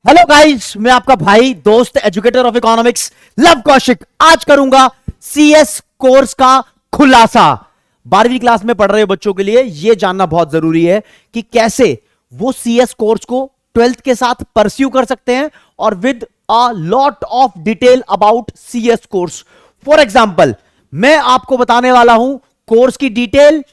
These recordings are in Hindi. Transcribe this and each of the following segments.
हेलो गाइस, मैं आपका भाई दोस्त educator of economics love Kaushik आज करूंगा सीएस कोर्स का खुलासा। 12वीं क्लास में पढ़ रहे बच्चों के लिए यह जानना बहुत जरूरी है कि कैसे वो सीएस कोर्स को 12th के साथ परस्यू कर सकते हैं और with a lot of detail about CS course. For example, मैं आपको बताने वाला हूं कोर्स की डिटेल,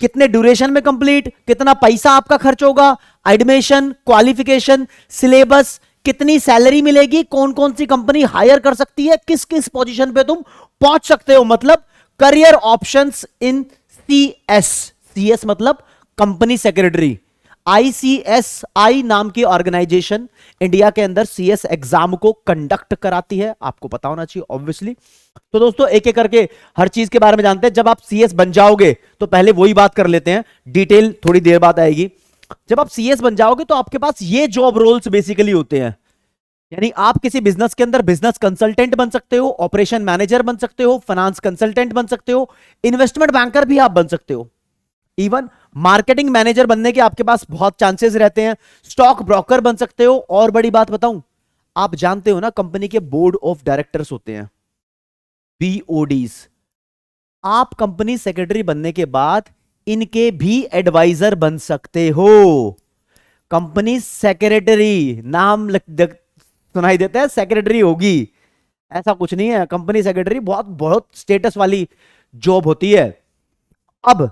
कितने ड्यूरेशन में कंप्लीट, कितना पैसा आपका खर्च होगा, एडमिशन, क्वालिफिकेशन, सिलेबस, कितनी सैलरी मिलेगी, कौन कौन सी कंपनी हायर कर सकती है, किस किस पोजीशन पे तुम पहुंच सकते हो, मतलब करियर ऑप्शंस इन सीएस। सीएस मतलब कंपनी सेक्रेटरी। आईसीएसआई नाम की ऑर्गेनाइजेशन इंडिया के अंदर सीएस एग्जाम को कंडक्ट कराती है, आपको पता होना चाहिए ऑब्वियसली। तो दोस्तों एक एक करके हर चीज के बारे में जानते हैं। जब आप सीएस बन जाओगे तो पहले वही बात कर लेते हैं, डिटेल थोड़ी देर बाद आएगी। जब आप सीएस बन जाओगे तो आपके पास ये जॉब रोल्स बेसिकली होते हैं, यानी आप किसी बिजनेस के अंदर बिजनेस कंसल्टेंट बन सकते हो, ऑपरेशन मैनेजर बन सकते हो, फाइनेंस कंसल्टेंट बन सकते हो, इन्वेस्टमेंट बैंकर भी आप बन सकते हो, इवन मार्केटिंग मैनेजर बनने के आपके पास बहुत चांसेस रहते हैं, स्टॉक ब्रोकर बन सकते हो। और बड़ी बात बताऊं, आप जानते हो ना कंपनी के बोर्ड ऑफ डायरेक्टर्स होते हैं, बीओडीज। आप कंपनी सेक्रेटरी बनने के बाद इनके भी एडवाइजर बन सकते हो। कंपनी सेक्रेटरी नाम सुनाई देता है, सेक्रेटरी होगी, ऐसा कुछ नहीं है। कंपनी सेक्रेटरी बहुत बहुत स्टेटस वाली जॉब होती है। अब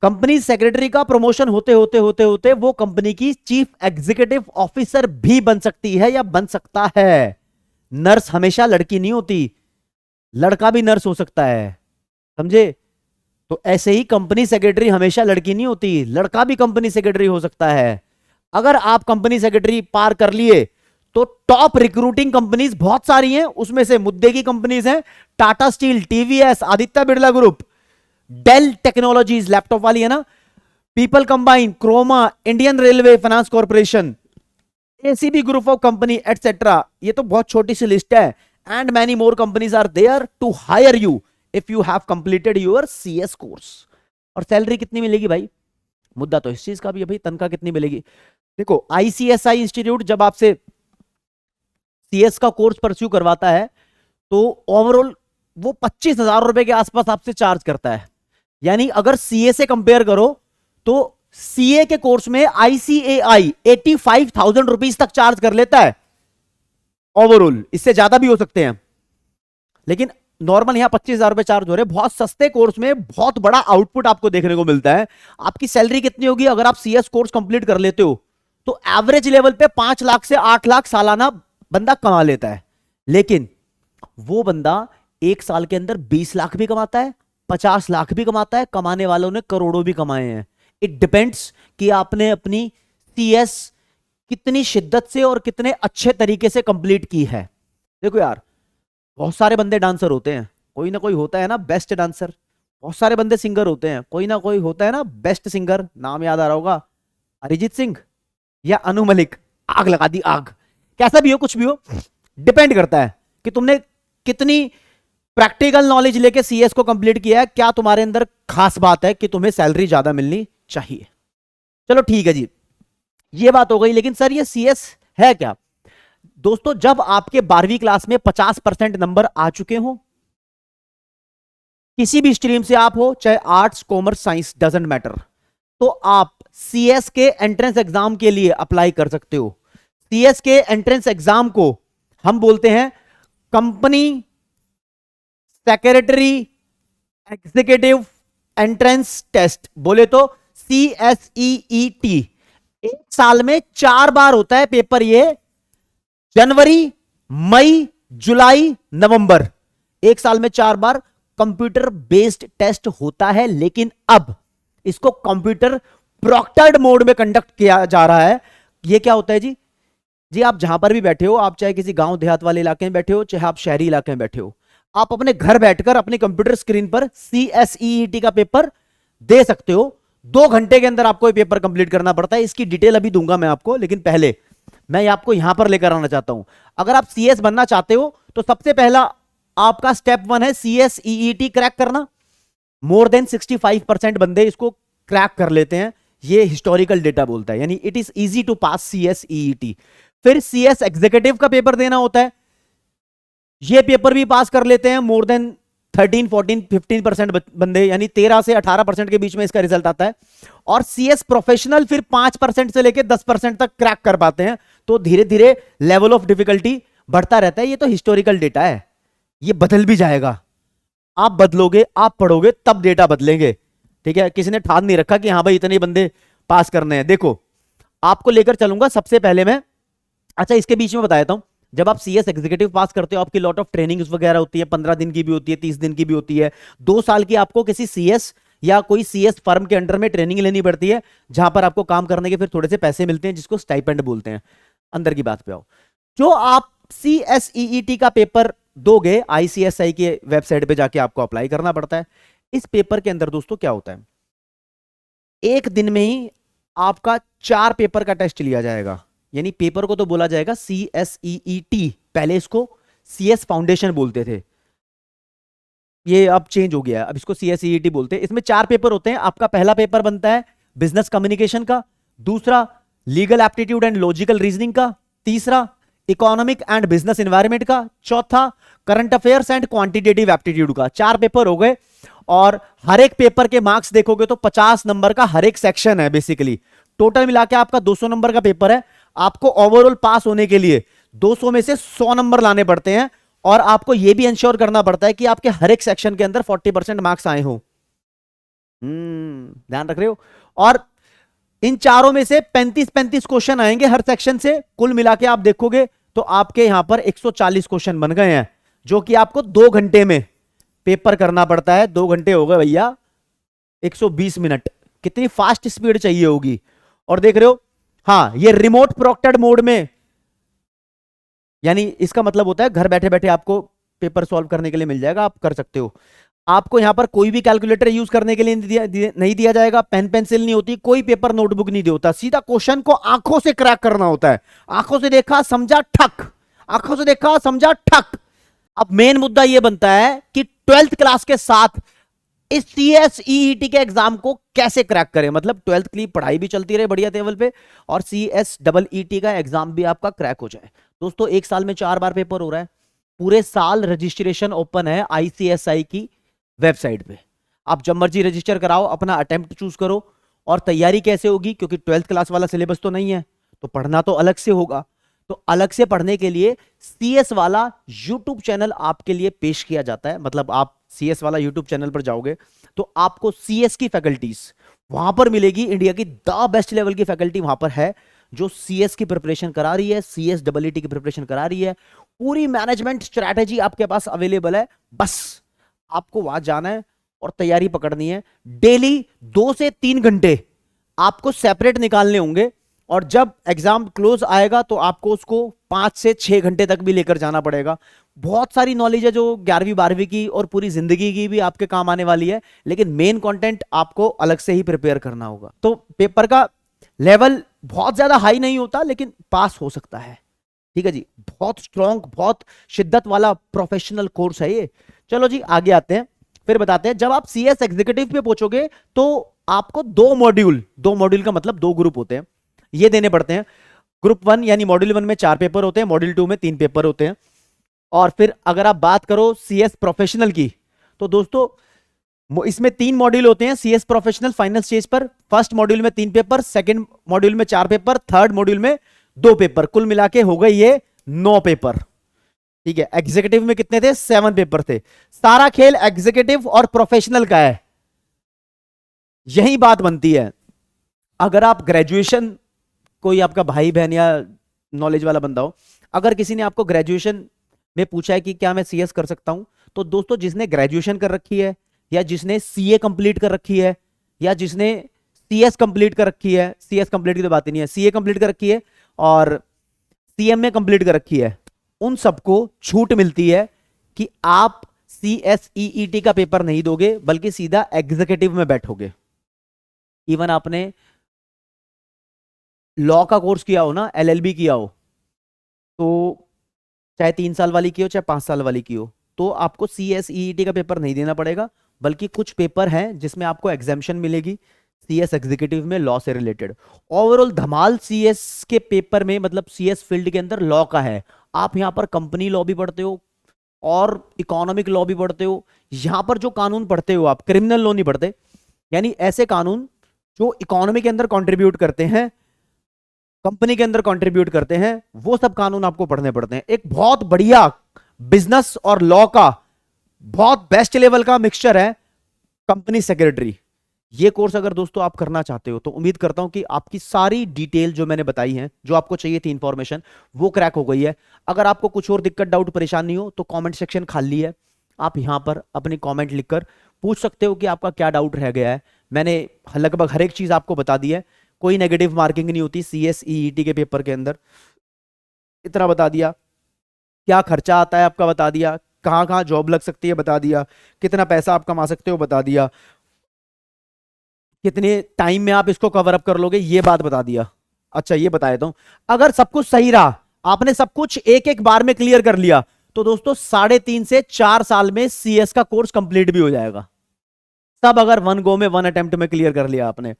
कंपनी सेक्रेटरी का प्रमोशन होते होते होते होते वो कंपनी की चीफ एग्जीक्यूटिव ऑफिसर भी बन सकती है या बन सकता है। नर्स हमेशा लड़की नहीं होती, लड़का भी नर्स हो सकता है, समझे? तो ऐसे ही कंपनी सेक्रेटरी हमेशा लड़की नहीं होती, लड़का भी कंपनी सेक्रेटरी हो सकता है। अगर आप कंपनी सेक्रेटरी पार कर लिए तो टॉप रिक्रूटिंग कंपनीज बहुत सारी हैं, उसमें से मुद्दे की कंपनीज हैं Tata steel, TVS, Aditya Birla group, Dell technologies laptop वाली है ना, people combine, Croma, Indian railway finance corporation, ACB group of company etcetera. ये तो बहुत छोटी सी लिस्ट है। And many more companies are there to hire you if you have completed your CS course. और सैलरी कितनी मिलेगी भाई, मुद्दा तो इस चीज का भी है भाई, तनख्वाह कितनी मिलेगी। देखो आईसीएसआई इंस्टीट्यूट जब आपसे सीएस का कोर्स परस्यू करवाता है तो ओवरऑल वो 25,000 रुपए के आसपास आपसे चार्ज करता है। यानी अगर सीए से कंपेयर करो तो सीए के कोर्स में आईसीएआई 85,000 रुपीज तक चार्ज कर लेता है ओवरऑल, इससे ज्यादा भी हो सकते हैं, लेकिन नॉर्मल यहां 25,000 रुपए चार्ज हो रहे हैं। बहुत सस्ते कोर्स में बहुत बड़ा आउटपुट आपको देखने को मिलता है। आपकी सैलरी कितनी होगी अगर आप सीएस कोर्स कंप्लीट कर लेते हो तो एवरेज लेवल पे 5 लाख से 8 लाख सालाना बंदा कमा लेता है। लेकिन वो बंदा एक साल के अंदर 20 लाख भी कमाता है, 50 लाख भी कमाता है, कमाने वालों ने करोड़ों भी कमाए हैं। इट डिपेंड्स कि आपने अपनी सीएस कितनी शिद्दत से और कितने अच्छे तरीके से कंप्लीट की है। देखो यार, बहुत सारे बंदे डांसर होते हैं, कोई ना कोई होता है ना बेस्ट डांसर, बहुत सारे बंदे सिंगर होते हैं, कोई ना कोई होता है ना बेस्ट सिंगर। नाम याद आ रहा होगा, अरिजीत सिंह या अनु मलिक, आग लगा दी आग। कैसा भी हो, कुछ भी हो, डिपेंड करता है कि तुमने कितनी प्रैक्टिकल नॉलेज लेके सीएस को कंप्लीट किया है, क्या तुम्हारे अंदर खास बात है कि तुम्हें सैलरी ज्यादा मिलनी चाहिए। चलो ठीक है जी, ये बात हो गई। लेकिन सर ये सीएस है क्या? दोस्तों जब आपके 12वीं क्लास में 50% नंबर आ चुके हो, किसी भी स्ट्रीम से आप हो, चाहे arts, commerce, science, doesn't matter, तो आप सीएस के एंट्रेंस एग्जाम के लिए अप्लाई कर सकते हो। सीएस के एंट्रेंस एग्जाम को हम बोलते हैं company secretary executive entrance test, बोले तो CSEET। एक साल में 4 बार होता है पेपर, ये जनवरी, मई, जुलाई, नवंबर, एक साल में 4 बार कंप्यूटर बेस्ड टेस्ट होता है। लेकिन अब इसको कंप्यूटर प्रोक्टर्ड मोड में कंडक्ट किया जा रहा है। ये क्या होता है जी? जी आप जहां पर भी बैठे हो, आप चाहे किसी गांव देहात वाले इलाके में बैठे हो, चाहे आप शहरी इलाके में बैठे हो, आप अपने घर बैठकर अपने कंप्यूटर स्क्रीन पर CSEET का पेपर दे सकते हो। 2 घंटे के अंदर आपको ये पेपर कंप्लीट करना पड़ता है। इसकी डिटेल अभी दूंगा मैं आपको, लेकिन पहले मैं आपको यहां पर लेकर आना चाहता हूं। अगर आप सीएस बनना चाहते हो तो सबसे पहला आपका स्टेप 1 है CSEET क्रैक करना। मोर देन 65% बंदे इसको क्रैक कर लेते हैं, ये हिस्टोरिकल डेटा बोलता है, यानी it is easy to pass CSEET। फिर सीएस एग्जीक्यूटिव का पेपर देना होता है, ये पेपर भी पास कर लेते हैं मोर देन 13, 14, 15% बंदे, यानी 13 से 18% के बीच में इसका रिजल्ट आता है। और सीएस प्रोफेशनल फिर 5% से लेकर 10% तक क्रैक कर पाते हैं। तो धीरे धीरे लेवल ऑफ डिफिकल्टी बढ़ता रहता है। ये तो हिस्टोरिकल डेटा है, ये बदल भी जाएगा। आप बदलोगे, आप पढ़ोगे, तब डेटा बदलेंगे। ठीक है, किसी ने ठान नहीं रखा कि हाँ भाई इतने बंदे पास करने हैं। देखो आपको लेकर चलूंगा सबसे पहले मैं, अच्छा इसके बीच में बता देता हूं, जब आप सीएस एग्जीक्यूटिव पास करते हो आपकी लॉट ऑफ ट्रेनिंग्स वगैरह होती है, 15 दिन की भी होती है, 30 दिन की भी होती है, 2 साल की आपको किसी सीएस या कोई सीएस फर्म के अंडर में ट्रेनिंग लेनी पड़ती है, जहां पर आपको काम करने के फिर थोड़े से पैसे मिलते हैं, जिसको स्टाइपेंड बोलते हैं। अंदर की बात पे आओ, जो आप सीएसईईटी का पेपर दोगे, आईसीएसआई के वेबसाइट पे जाके आपको अप्लाई करना पड़ता है। इस पेपर के अंदर दोस्तों क्या होता है, एक दिन में ही आपका 4 पेपर का टेस्ट लिया जाएगा। यानी पेपर को तो बोला जाएगा सीएसईईटी, पहले इसको सीएस फाउंडेशन बोलते थे, ये अब चेंज हो गया है, अब इसको सीएसईईटी बोलते हैं। इसमें 4 पेपर होते हैं। आपका पहला पेपर बनता है बिजनेस कम्युनिकेशन का, दूसरा legal aptitude and logical reasoning का, तीसरा इकोनॉमिक एंड बिजनेस एनवायरनमेंट का, चौथा current affairs and quantitative aptitude का। 4 पेपर हो गए। और हर एक पेपर के मार्क्स देखोगे तो 50 नंबर का हर एक सेक्शन है। बेसिकली टोटल मिला के आपका 200 नंबर का पेपर है। आपको ओवरऑल पास होने के लिए 200 में से 100 नंबर लाने पड़ते हैं। और आपको यह भी इंश्योर करना पड़ता है कि आपके हर एक सेक्शन के अंदर 40% मार्क्स आए हो। ध्यान रख रहे हो। और इन चारों में से 35-35 क्वेश्चन आएंगे हर सेक्शन से। कुल मिला के आप देखोगे तो आपके यहां पर 140 क्वेश्चन बन गए हैं, जो कि आपको 2 घंटे में पेपर करना पड़ता है। 2 घंटे हो गए भैया, 120 मिनट। कितनी फास्ट स्पीड चाहिए होगी। और देख रहे हो, हाँ ये रिमोट प्रोक्टेड मोड में, यानी इसका मतलब होता है घर बैठे बैठे आपको पेपर सॉल्व करने के लिए मिल जाएगा, आप कर सकते हो। आपको यहां पर कोई भी कैलकुलेटर यूज करने के लिए नहीं दिया जाएगा, पेन पेंसिल नहीं होती, कोई पेपर नोटबुक नहीं होता। सीधा क्वेश्चन को आंखों से क्रैक करना होता है। आंखों से देखा समझा ठक, आंखों से देखा समझा ठक। अब मेन मुद्दा यह बनता है कि 12th क्लास के साथ इस सीएसईईटी के एग्जाम को कैसे क्रैक करें। मतलब 12th की पढ़ाई भी चलती रहे बढ़िया लेवल पे, और सीएसईईटी का एग्जाम भी आपका क्रैक हो जाए। दोस्तों 1 साल में 4 बार पेपर हो रहा है। पूरे साल रजिस्ट्रेशन ओपन है आईसीएसआई की वेबसाइट पे। आप जब मर्जी रजिस्टर कराओ, अपना अटेम्प्ट चूज करो। और तैयारी कैसे होगी, क्योंकि 12th क्लास वाला सिलेबस तो नहीं है, तो पढ़ना तो अलग से होगा। तो अलग से पढ़ने के लिए सीएस वाला यूट्यूब चैनल आपके लिए पेश किया जाता है। मतलब आप सीएस वाला यूट्यूब चैनल पर जाओगे तो आपको सीएस की फैकल्टीज वहां पर मिलेगी। इंडिया की द बेस्ट लेवल की फैकल्टी वहां पर है, जो सीएस की प्रिपरेशन करा रही है, सीएसईईटी की प्रिपरेशन करा रही है। पूरी मैनेजमेंट स्ट्रैटेजी आपके पास अवेलेबल है। बस आपको वहां जाना है और तैयारी पकड़नी है। डेली 2 से 3 घंटे आपको सेपरेट निकालने होंगे। और जब एग्जाम क्लोज आएगा तो आपको उसको 5 से 6 घंटे तक भी लेकर जाना पड़ेगा। बहुत सारी नॉलेज है जो 11वीं 12वीं की और पूरी जिंदगी की भी आपके काम आने वाली है, लेकिन मेन कंटेंट आपको अलग से ही प्रिपेयर करना होगा। तो पेपर का लेवल बहुत ज्यादा हाई नहीं होता, लेकिन पास हो सकता है। ठीक है जी, बहुत स्ट्रॉन्ग, बहुत शिद्दत वाला प्रोफेशनल कोर्स है ये। चलो जी आगे आते हैं, फिर बताते हैं। जब आप सीएस एग्जीक्यूटिव पे पहुंचोगे तो आपको 2 मॉड्यूल का मतलब 2 ग्रुप होते हैं, ये देने पड़ते हैं। ग्रुप 1 यानी मॉड्यूल 1 में 4 पेपर होते हैं, मॉड्यूल 2 में 3 पेपर होते हैं। और फिर अगर आप बात करो सीएस प्रोफेशनल की, तो दोस्तों इसमें 3 मॉड्यूल होते हैं सीएस प्रोफेशनल फाइनल स्टेज पर। फर्स्ट मॉड्यूल में 3 पेपर, सेकंड मॉड्यूल में 4 पेपर, थर्ड मॉड्यूल में 2 पेपर। कुल मिला के हो गए ये 9 पेपर। ठीक है, एग्जीक्यूटिव में कितने थे? 7 पेपर थे। सारा खेल एग्जीक्यूटिव और प्रोफेशनल का है। यही बात बनती है। अगर आप ग्रेजुएशन, कोई आपका भाई बहन या नॉलेज वाला बंदा हो, अगर किसी ने आपको ग्रेजुएशन में पूछा है कि क्या मैं सीएस कर सकता हूं, तो दोस्तों जिसने ग्रेजुएशन कर रखी है, या जिसने सीए कंप्लीट कर रखी है, या जिसने सीएस कंप्लीट कर रखी है, सीएस कंप्लीट की तो बात ही नहीं है, सीए कंप्लीट कर रखी है और सीएमए कंप्लीट कर रखी है, उन सबको छूट मिलती है कि आप सीएसईईटी का पेपर नहीं दोगे, बल्कि सीधा एग्जीक्यूटिव में बैठोगे। इवन आपने लॉ का कोर्स किया हो ना, एलएलबी किया हो, तो चाहे 3 साल वाली की हो चाहे 5 साल वाली की हो, तो आपको सीएसईईटी का पेपर नहीं देना पड़ेगा। बल्कि कुछ पेपर हैं जिसमें आपको एग्जाम्शन मिलेगी, सीएस एग्जीक्यूटिव में लॉ से रिलेटेड। ओवरऑल धमाल सीएस के पेपर में, मतलब सीएस फील्ड के अंदर लॉ का है। आप यहां पर कंपनी लॉ भी पढ़ते हो और इकोनॉमिक लॉ भी पढ़ते हो। यहां पर जो कानून पढ़ते हो आप, क्रिमिनल लॉ नहीं पढ़ते, यानी ऐसे कानून जो इकोनॉमी के अंदर कंट्रीब्यूट करते हैं, कंपनी के अंदर कंट्रीब्यूट करते हैं, वो सब कानून आपको पढ़ने पड़ते हैं। एक बहुत बढ़िया बिजनेस और लॉ का बहुत बेस्ट लेवल का मिक्सचर है कंपनी सेक्रेटरी। ये कोर्स अगर दोस्तों आप करना चाहते हो तो उम्मीद करता हूं कि आपकी सारी डिटेल जो मैंने बताई है, जो आपको चाहिए थी इंफॉर्मेशन, वो क्रैक हो गई है। अगर आपको कुछ और दिक्कत, डाउट, परेशानी हो तो कमेंट सेक्शन खाली है, आप यहां पर अपनी कमेंट लिखकर पूछ सकते हो कि आपका क्या डाउट रह गया है। मैंने लगभग हर एक चीज आपको बता दी है, कोई नेगेटिव मार्किंग नहीं होती सीएस ईईटी के पेपर के अंदर। इतना बता दिया, क्या खर्चा आता है आपका बता दिया, कहां कहां जॉब लग सकती है बता दिया, कितना पैसा आप कमा सकते हो बता दिया, कितने टाइम में आप इसको कवर अप कर लोगे ये बात बता दिया। अच्छा ये बता देता हूं, अगर सब कुछ सही रहा, आपने सब कुछ एक एक बार में क्लियर कर लिया, तो दोस्तों 3.5 से 4 साल में सीएस का कोर्स कंप्लीट भी हो जाएगा। सब अगर वन गो में, वन अटेम्प्ट में क्लियर कर लिया आपने,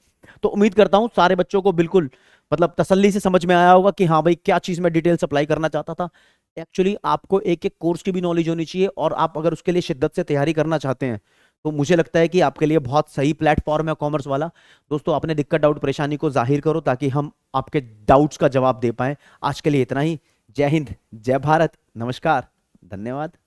तो उम्मीद करता हूं सारे बच्चों को बिल्कुल मतलब तसल्ली से समझ में आया होगा कि हाँ भाई क्या चीज में डिटेल सप्लाई करना चाहता था। एक्चुअली आपको एक एक कोर्स की भी नॉलेज होनी चाहिए, और आप अगर उसके लिए शिद्दत से तैयारी करना चाहते हैं तो मुझे लगता है कि आपके लिए बहुत सही प्लेटफॉर्म है कॉमर्स वाला। दोस्तों अपने दिक्कत, डाउट, परेशानी को जाहिर करो ताकि हम आपके डाउट्स का जवाब दे पाए। आज के लिए इतना ही। जय हिंद, जय भारत, नमस्कार, धन्यवाद।